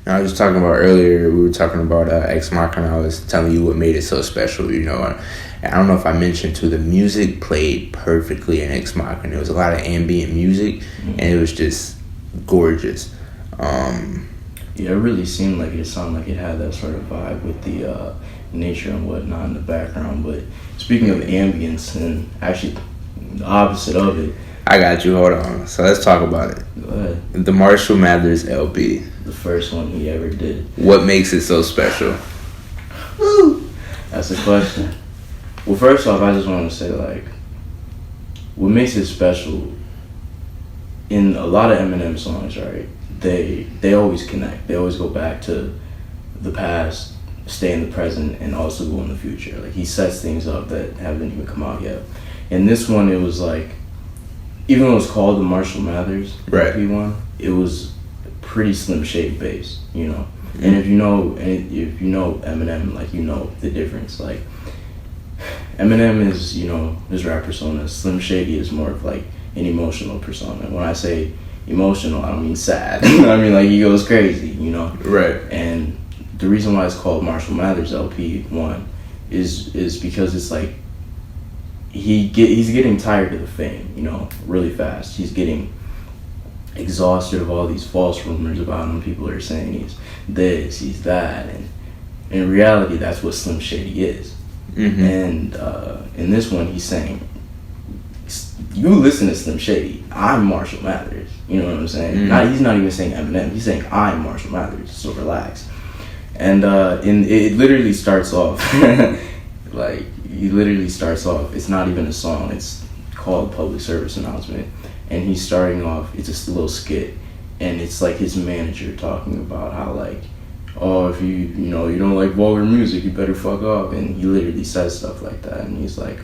I was talking about earlier, we were talking about Ex Machina. I was telling you what made it so special, you know. I don't know if I mentioned too, the music played perfectly in Ex Machina. There was a lot of ambient music, and it was just gorgeous. Yeah, it really seemed like it sounded like it had that sort of vibe with the nature and whatnot in the background. But speaking of ambience, and actually the opposite of it. I got you, hold on. So let's talk about it. Go ahead. The Marshall Mathers LP. The first one he ever did. What makes it so special? Woo! That's the question. Well, first off, I just want to say, like, what makes it special, in a lot of Eminem songs, right, they always connect. They always go back to the past, stay in the present, and also go in the future. Like, he sets things up that haven't even come out yet. And this one, it was like, even though it was called the Marshall Mathers LP one, it was pretty Slim Shady bass, you know. Mm-hmm. And if you know Eminem, like, you know the difference. Like, Eminem is, you know, his rap persona. Slim Shady is more of like an emotional persona. When I say emotional, I don't mean sad. I mean, like, he goes crazy, you know. Right. And the reason why it's called Marshall Mathers LP 1 is because it's like he's getting tired of the fame, you know, really fast. He's getting exhausted of all these false rumors about him. People are saying he's this, he's that, and in reality, that's what Slim Shady is. Mm-hmm. And in this one, he's saying, you listen to Slim Shady, I'm Marshall Mathers. You know what I'm saying? Mm-hmm. He's not even saying Eminem. He's saying, I'm Marshall Mathers, so relax. And it literally starts off, like, he literally starts off, it's not even a song, it's called Public Service Announcement. And he's starting off, it's just a little skit, and it's like his manager talking about how, like, oh, if you don't like vulgar music, you better fuck off. And he literally says stuff like that. And he's like,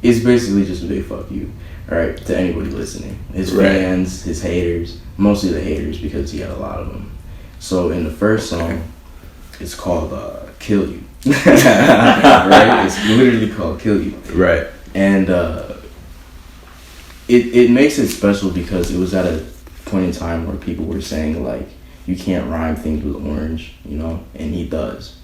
it's basically just a big fuck you, right, to anybody listening. His fans, his haters, mostly the haters, because he had a lot of them. So in the first song, it's called Kill You. Right? It's literally called Kill You. Right. And it makes it special because it was at a point in time where people were saying, like, you can't rhyme things with orange, you know, and he does.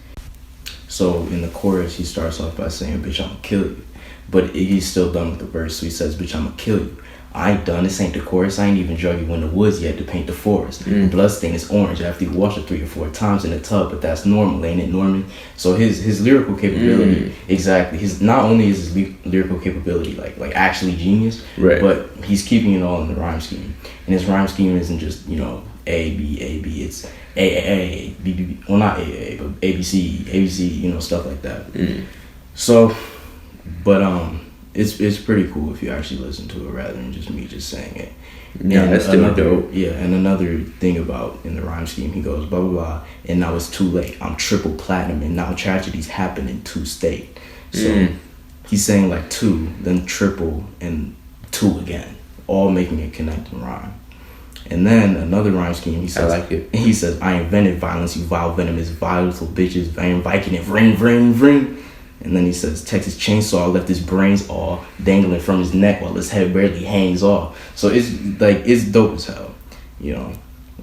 So in the chorus, he starts off by saying, bitch, I'ma kill you. But he's still done with the verse, so he says, bitch, I'ma kill you. I ain't done, this ain't the chorus, I ain't even drug you in the woods yet to paint the forest. Blood stain is orange after you wash it 3 or 4 times in a tub, but that's normal, ain't it, Norman? So his lyrical capability, exactly, not only is his lyrical capability like actually genius, but he's keeping it all in the rhyme scheme. And his rhyme scheme isn't just, you know, A, B, A, B, it's A, A, B, B, B, well, not A, A, but A, B, C, A, B, C, you know, stuff like that. So, but it's pretty cool if you actually listen to it rather than just me just saying it. Yeah, and that's still dope. Yeah, and another thing about in the rhyme scheme, he goes blah blah blah, and now it's too late. I'm triple platinum, and now tragedies happen in 2 states. So he's saying like 2, then triple, and 2 again, all making it connect and rhyme. And then another rhyme scheme, he says, I like it. He says, I invented violence, you vile venomous, vile little bitches, Van Viking it, ring, ring, ring. And then he says, Texas Chainsaw left his brains all dangling from his neck while his head barely hangs off. So it's dope as hell, you know.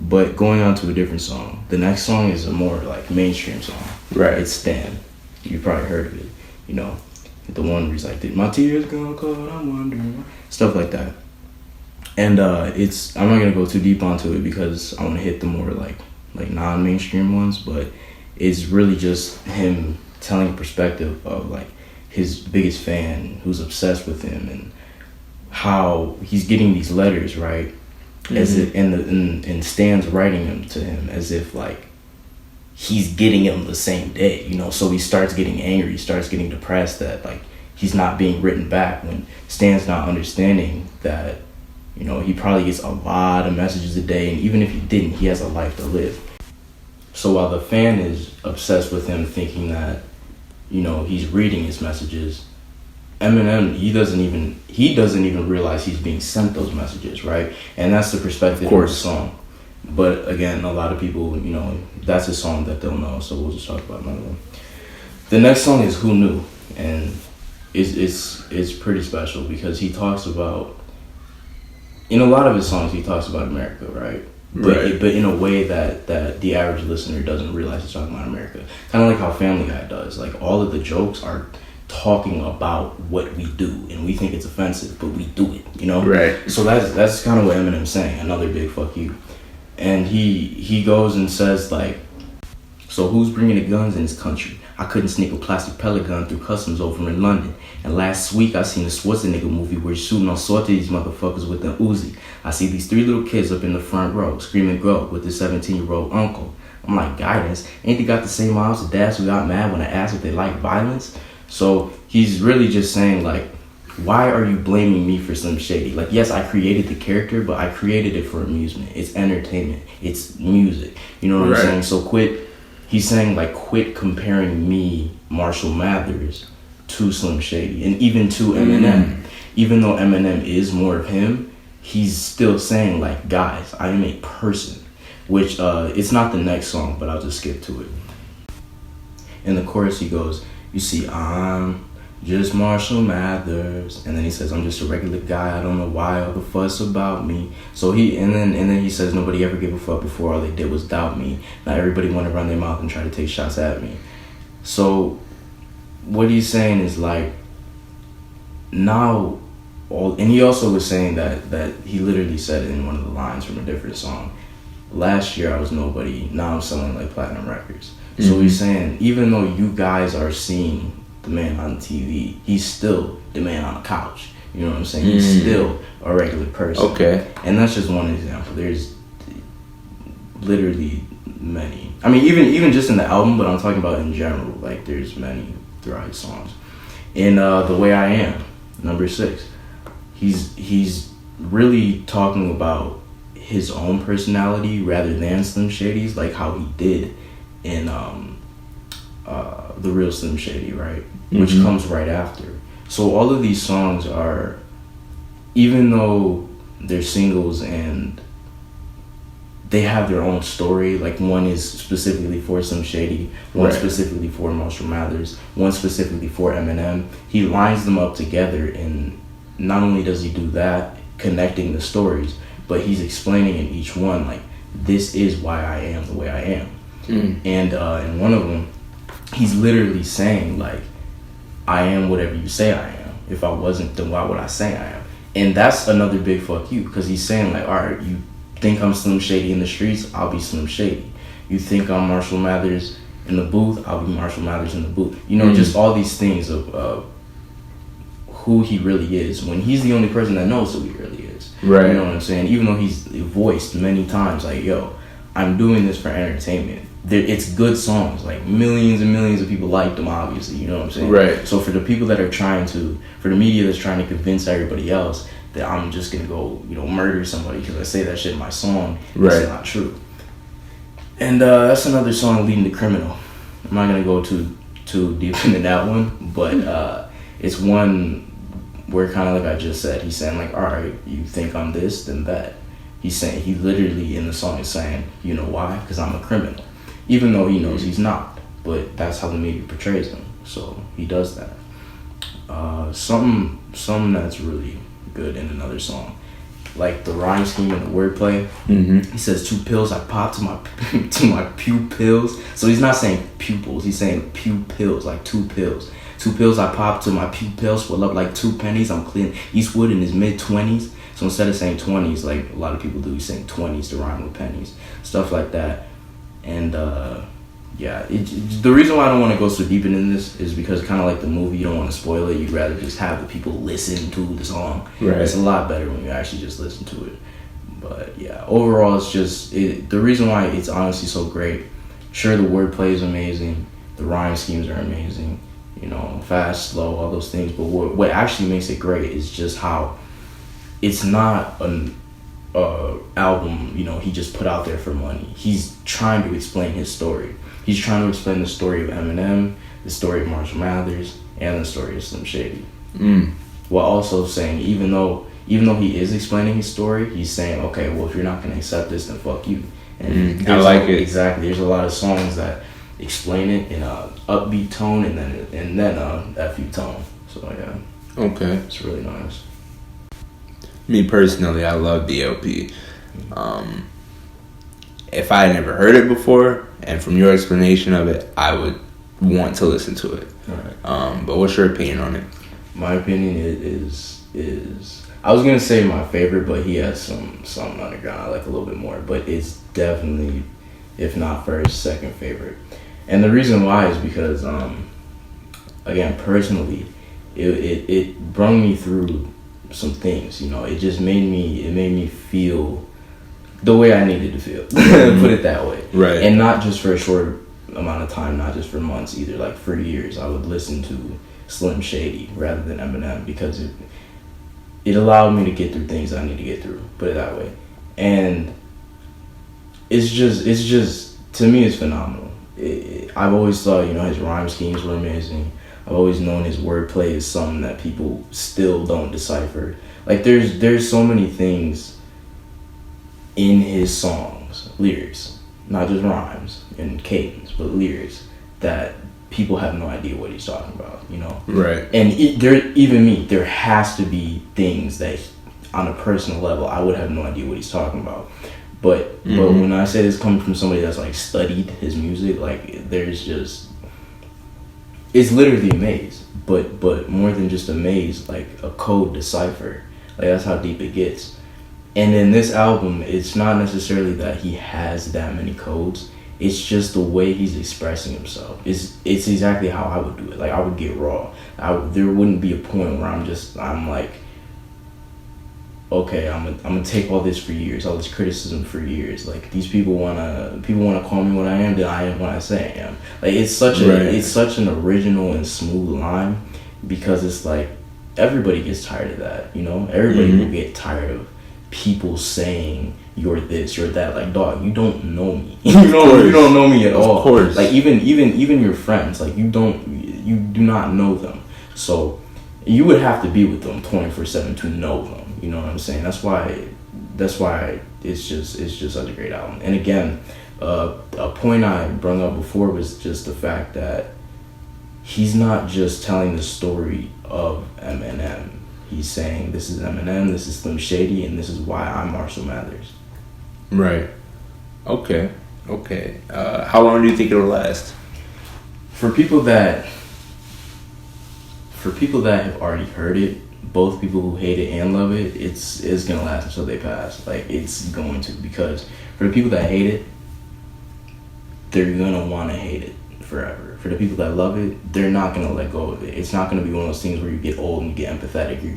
But going on to a different song, the next song is a more like mainstream song. Right. It's Stan. You probably heard of it, you know. The one where he's like, did my tears go cold? I'm wondering. Stuff like that. And I'm not gonna go too deep onto it because I want to hit the more like non-mainstream ones, but it's really just him telling a perspective of like his biggest fan who's obsessed with him and how he's getting these letters, right? As if and Stan's writing them to him as if like he's getting them the same day, you know. So he starts getting angry, he starts getting depressed that like he's not being written back when Stan's not understanding that, you know, he probably gets a lot of messages a day, and even if he didn't, he has a life to live. So while the fan is obsessed with him thinking that, you know, he's reading his messages, Eminem, he doesn't even realize he's being sent those messages, right? And that's the perspective of the song. But again, a lot of people, you know, that's a song that they'll know, so we'll just talk about another one. The next song is Who Knew? And it's pretty special because he talks about, in a lot of his songs, he talks about America, right? but in a way that the average listener doesn't realize he's talking about America. Kind of like how Family Guy does. Like, all of the jokes are talking about what we do, and we think it's offensive, but we do it, you know? Right. So that's kind of what Eminem's saying. Another big fuck you. And he goes and says, like, so who's bringing the guns in this country? I couldn't sneak a plastic pellet gun through customs over in London. And last week I seen a Schwarzenegger movie where he's shooting all sorts of these motherfuckers with an Uzi. I see these 3 little kids up in the front row screaming go with their 17-year-old uncle. I'm like, guidance? Ain't they got the same moms as dads who got mad when I asked if they like violence? So he's really just saying, like, why are you blaming me for Slim Shady? Like, yes, I created the character, but I created it for amusement. It's entertainment. It's music. You know what I'm saying? So he's saying, like, quit comparing me, Marshall Mathers, to Slim Shady, and even to Eminem. Even though Eminem is more of him, he's still saying, like, guys, I am a person. Which, it's not the next song, but I'll just skip to it. In the chorus, he goes, you see, I'm just Marshall Mathers. And then he says, I'm just a regular guy. I don't know why all the fuss about me. So and then he says, nobody ever gave a fuck before. All they did was doubt me. Now everybody want to run their mouth and try to take shots at me. So what he's saying is, like, now and he also was saying that he literally said it in one of the lines from a different song. Last year I was nobody. Now I'm selling like platinum records. So he's saying, even though you guys are seeing the man on TV, he's still the man on the couch. You know what I'm saying? He's still a regular person. Okay. And that's just one example. There's literally many. I mean, even just in the album, but I'm talking about in general. Like, there's many throughout his songs. In The Way I Am, number 6, he's really talking about his own personality rather than Slim Shady's, like how he did in The Real Slim Shady, right? Which comes right after. So all of these songs are, even though they're singles and they have their own story, like one is specifically for Slim Shady, one specifically for Marshall Mathers, one specifically for Eminem, he lines them up together, and not only does he do that, connecting the stories, but he's explaining in each one, like, this is why I am the way I am. And in one of them, he's literally saying, like, I am whatever you say I am. If I wasn't, then why would I say I am? And that's another big fuck you, because he's saying, like, all right, you think I'm Slim Shady in the streets, I'll be Slim Shady. You think I'm Marshall Mathers in the booth, I'll be Marshall Mathers in the booth. You know, just all these things of who he really is, when he's the only person that knows who he really is. Right. You know what I'm saying? Even though he's voiced many times, like, yo, I'm doing this for entertainment. It's good songs. Like, millions and millions of people like them, obviously. You know what I'm saying? Right. So for the people that are for the media that's trying to convince everybody else that I'm just going to go, murder somebody because I say that shit in my song, it's not true. And that's another song, Leading the Criminal. I'm not going to go too deep into that one, but it's one where, kind of like I just said, he's saying, like, all right, you think I'm this, then that. He literally in the song is saying, you know why? Because I'm a criminal. Even though he knows he's not. But that's how the media portrays him. So he does that. Something that's really good in another song, like the rhyme scheme and the wordplay. He says 2 pills I pop to my pupils. So he's not saying pupils, he's saying pupils, like 2 pills. 2 pills I pop to my pupils, swell up like 2 pennies. I'm Clint Eastwood in his mid-20s. So instead of saying 20s, like a lot of people do, he's saying 20s to rhyme with pennies. Stuff like that. And the reason why I don't want to go so deep into this is because, kind of like the movie, you don't want to spoil it. You'd rather just have the people listen to the song. Right. It's a lot better when you actually just listen to it. But yeah, overall, it's just the reason why it's honestly so great. Sure, the wordplay is amazing. The rhyme schemes are amazing. Fast, slow, all those things. But what actually makes it great is just how it's not an album, he just put out there for money. He's trying to explain his story. He's trying to explain the story of Eminem, the story of Marshall Mathers, and the story of Slim Shady. While also saying, even though he is explaining his story, he's saying, okay, well, if you're not going to accept this, then fuck you. And I like it. Exactly. There's a lot of songs that explain it in a upbeat tone and then a F-U tone. So yeah. Okay. It's really nice. Me personally, I love the LP. if I had never heard it before, and from your explanation of it, I would want to listen to it. Right. But what's your opinion on it? My opinion is I was gonna say my favorite, but he has some underground I like a little bit more. But it's definitely, if not first, second favorite. And the reason why is because again, personally, it brought me through some things. You know, it just made me feel the way I needed to feel. Put it that way. Right. And not just for a short amount of time, not just for months either. Like for years, I would listen to Slim Shady rather than Eminem because it allowed me to get through things I need to get through. Put it that way. And it's just to me, it's phenomenal. I've always thought, you know, his rhyme schemes were amazing. I've always known his wordplay is something that people still don't decipher. Like there's so many things in his songs, lyrics, not just rhymes and cadence, but lyrics that people have no idea what he's talking about, you know? Right. And there has to be things that on a personal level, I would have no idea what he's talking about. But when I say this coming from somebody that's like studied his music, like there's just, it's literally a maze, but more than just a maze, like a code decipher. Like that's how deep it gets. And in this album, it's not necessarily that he has that many codes. It's just the way he's expressing himself. It's exactly how I would do it. Like I would get raw. There wouldn't be a point where I'm like, okay, I'm gonna take all this for years, all this criticism for years. Like these people wanna call me what I am, then I am what I say I am. Like it's such an original and smooth line because it's like everybody gets tired of that, you know? Everybody will get tired of people saying you're this, you're that. Like, dog, you don't know me. you don't know me at all. Of course. Like even your friends, like you do not know them. So you would have to be with them 24/7 to know them. You know what I'm saying? That's why it's just such a great album. And again, a point I brought up before was just the fact that he's not just telling the story of Eminem. He's saying this is Eminem, this is Slim Shady, and this is why I'm Marshall Mathers. Right. Okay. How long do you think it'll last? For people that have already heard it, both people who hate it and love it, it's gonna last until they pass. Like it's going to, because for the people that hate it, they're gonna want to hate it forever. For the people that love it, they're not gonna let go of it. It's not gonna be one of those things where you get old and you get empathetic. You're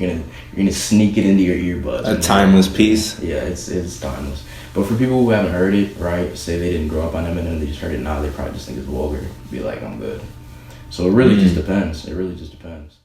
gonna sneak it into your earbuds. A timeless piece. Yeah, it's timeless. But for people who haven't heard it, right, say they didn't grow up on Eminem, they just heard it now, they probably just think it's vulgar. Be like, I'm good. So it really just depends. It really just depends.